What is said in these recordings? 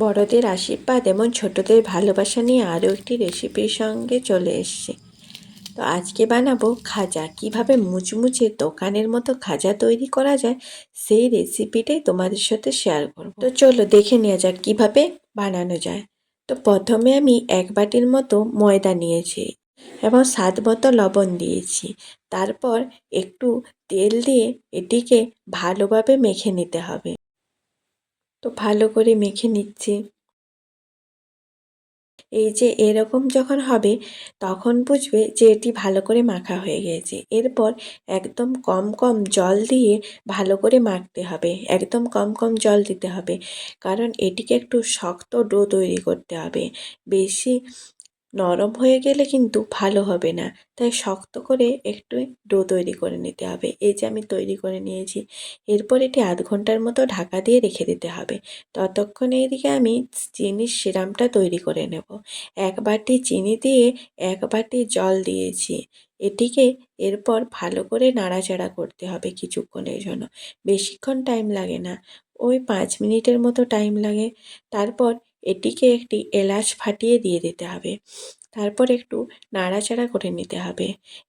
বড়দের আশীর্বাদ এবং ছোটদের ভালোবাসা নিয়ে আরও একটি রেসিপির সঙ্গে চলে এসেছি। তো আজকে বানাবো খাজা। কিভাবে মুচমুচে দোকানের মতো খাজা তৈরি করা যায় সেই রেসিপিটাই তোমাদের সাথে শেয়ার করব। তো চলো দেখে নেওয়া যাক কিভাবে বানানো যায়। তো প্রথমে আমি 1 বাটির মতো ময়দা নিয়েছি এবং স্বাদ মতো লবণ দিয়েছি। তারপর একটু তেল দিয়ে এটিকে ভালোভাবে মেখে নিতে হবে। তো ভালো করে মেখে নিচ্ছি। এই যে এরকম যখন হবে তখন বুঝবে যে এটি ভালো করে মাখা হয়ে গিয়েছে। এরপর একদম কম কম জল দিয়ে ভালো করে মাখতে হবে। একদম কম কম জল দিতে হবে, কারণ এটিকে একটু শক্ত ডো তৈরি করতে হবে। বেশি নরম হয়ে গেলে কিন্তু ভালো হবে না, তাই শক্ত করে একটু ডো তৈরি করে নিতে হবে। এই যে আমি তৈরি করে নিয়েছি। এরপর এটি আধ ঘন্টার মতো ঢাকা দিয়ে রেখে দিতে হবে। ততক্ষণে এদিকে আমি চিনির সিরাপটা তৈরি করে নেব। 1 বাটি চিনি দিয়ে 1 বাটি জল দিয়েছি। এটিকে এরপর ভালো করে নাড়াচাড়া করতে হবে কিছুক্ষণের জন্য। বেশিক্ষণ টাইম লাগে না, ওই 5 মিনিটের মতো টাইম লাগে। তারপর এটিকে একটি এলাচ ফাটিয়ে দিয়ে দিতে হবে। তারপর একটু নাড়াচাড়া করে নিতে হবে।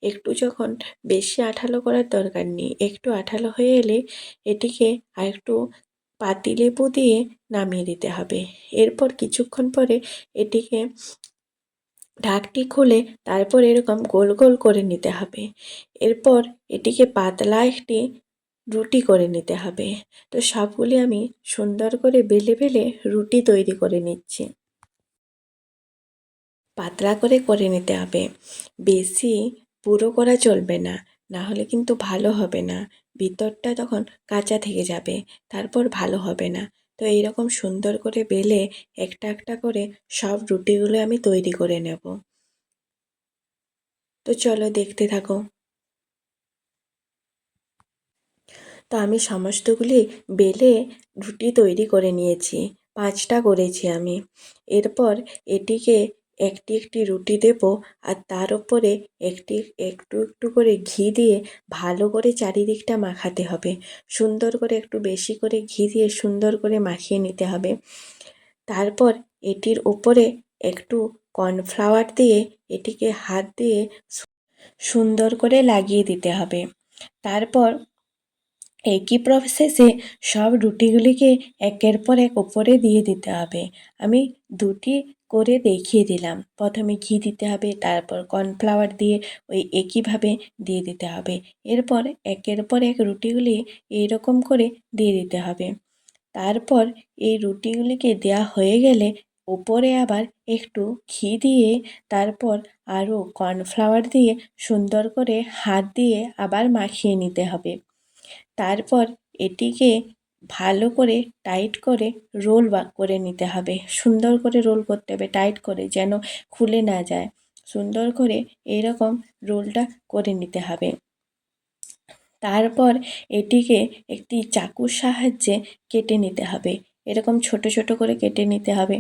একটু যখন বেশি আঠালো করার দরকার নেই, একটু আঠালো হয়ে এলে এটিকে আরেকটু পাতিলেবু দিয়ে নামিয়ে দিতে হবে। এরপর কিছুক্ষণ পরে এটিকে ঢাকটি খুলে তারপর এরকম গোল গোল করে নিতে হবে। এরপর এটিকে পাতলা একটি রুটি করে নিতে হবে। তো সবগুলি আমি সুন্দর করে বেলে বেলে রুটি তৈরি করে নিচ্ছি। পাতলা করে করে নিতে হবে, বেশি পুরো করা চলবে না, না হলে কিন্তু ভালো হবে না। ভিতরটা তখন কাঁচা থেকে যাবে, তারপর ভালো হবে না। তো এইরকম সুন্দর করে বেলে একটা একটা করে সব রুটিগুলো আমি তৈরি করে নেব। তো চলো দেখতে থাকো। তো আমি সমস্তগুলি বেলে রুটি তৈরি করে নিয়েছি। 5টা করেছি আমি। এরপর এটিকে একটি একটি রুটি দেব, আর তার উপরে একটু একটু করে ঘি দিয়ে ভালো করে চারিদিকটা মাখাতে হবে। সুন্দর করে একটু বেশি করে ঘি দিয়ে সুন্দর করে মাখিয়ে নিতে হবে। তারপর এটির উপরে একটু কর্নফ্লাওয়ার দিয়ে এটিকে হাত দিয়ে সুন্দর করে লাগিয়ে দিতে হবে। তারপর একই প্রসেসে সব রুটিগুলিকে একের পর এক উপরে দিয়ে দিতে হবে। আমি 2টি করে দেখিয়ে দিলাম। প্রথমে ঘি দিতে হবে, তারপর কর্নফ্লাওয়ার দিয়ে ওই একইভাবে দিয়ে দিতে হবে। এরপর একের পর এক রুটিগুলি এইরকম করে দিয়ে দিতে হবে। তারপর এই রুটিগুলিকে দেওয়া হয়ে গেলে উপরে আবার একটু ঘি দিয়ে তারপর আরও কর্নফ্লাওয়ার দিয়ে সুন্দর করে হাত দিয়ে আবার মাখিয়ে নিতে হবে। তারপর এটিকে ভালো করে টাইট করে রোল করে নিতে হবে। সুন্দর করে রোল করতে হবে, টাইট করে, যেন খুলে না যায়। সুন্দর করে এইরকম রোলটা করে নিতে হবে। তারপর এটিকে একটি চাকুর সাহায্যে কেটে নিতে হবে। এরকম ছোট ছোট করে কেটে নিতে হবে।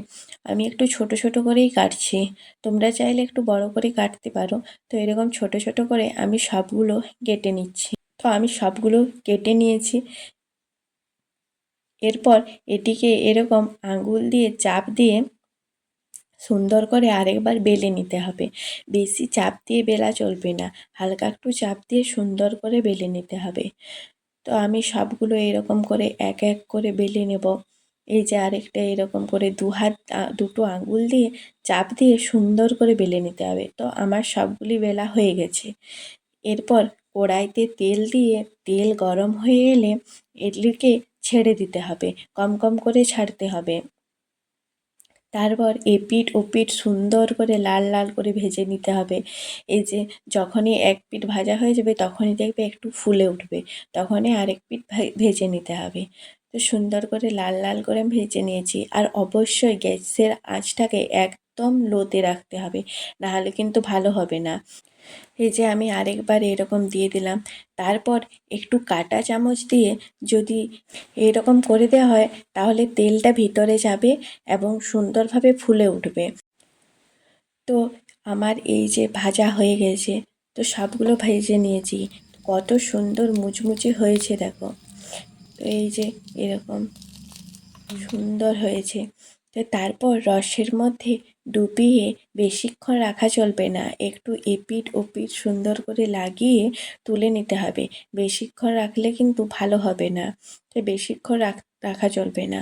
আমি একটু ছোট ছোট করেই কাটছি, তোমরা চাইলে একটু বড় করে কাটতে পারো। তো এরকম ছোট ছোট করে আমি সবগুলো কেটে নিচ্ছি। তো আমি সবগুলো কেটে নিয়েছি। এরপর এটিকে এরকম আঙুল দিয়ে চাপ দিয়ে সুন্দর করে আরেকবার বেলে নিতে হবে। বেশি চাপ দিয়ে বেলা চলবে না, হালকা একটু চাপ দিয়ে সুন্দর করে বেলে নিতে হবে। তো আমি সবগুলো এরকম করে এক এক করে বেলে নেব। এই যে আরেকটা এরকম করে দুটো আঙুল দিয়ে চাপ দিয়ে সুন্দর করে বেলে নিতে হবে। তো আমার সবগুলি বেলা হয়ে গেছে। এরপর কড়াইতে তেল দিয়ে তেল গরম হয়ে এলে এগুলিকে ছেড়ে দিতে হবে, কম কম করে ছাড়তে হবে। তারপর এপিঠ ওপিঠ সুন্দর করে লাল লাল করে ভেজে নিতে হবে। এই যে যখনই এক পিঠ ভাজা হয়ে যাবে তখনই দেখবে একটু ফুলে উঠবে, তখনই আরেক পিঠ ভেজে নিতে হবে। তো সুন্দর করে লাল লাল করে ভেজে নিয়েছি। আর অবশ্যই গ্যাসের আঁচটাকে একদম লোতে রাখতে হবে, নাহলে কিন্তু ভালো হবে না। এই যে আমি আরেকবার এরকম দিয়ে দিলাম। তারপর একটু কাঁটা চামচ দিয়ে যদি এরকম করে দেওয়া হয় তাহলে তেলটা ভিতরে যাবে এবং সুন্দরভাবে ফুলে উঠবে। তো আমার এই যে ভাজা হয়ে গেছে, তো সবগুলো ভেজে নিয়েছি। কত সুন্দর মুচমুচে হয়েছে দেখো। তো এই যে এরকম সুন্দর হয়েছে। তো তারপর রসের মধ্যে ডুবিয়ে বেশিক্ষণ রাখা চলবে না, একটু এপিঠ ওপিঠ সুন্দর করে লাগিয়ে তুলে নিতে হবে। বেশিক্ষণ রাখলে কিন্তু ভালো হবে না, তো বেশিক্ষণ রাখা চলবে না।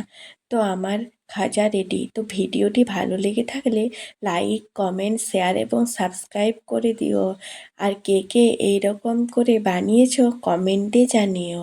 তো আমার খাজা রেডি। তো ভিডিওটি ভালো লেগে থাকলে লাইক কমেন্ট শেয়ার এবং সাবস্ক্রাইব করে দিও। আর কে কে এইরকম করে বানিয়েছো কমেন্টে জানিও।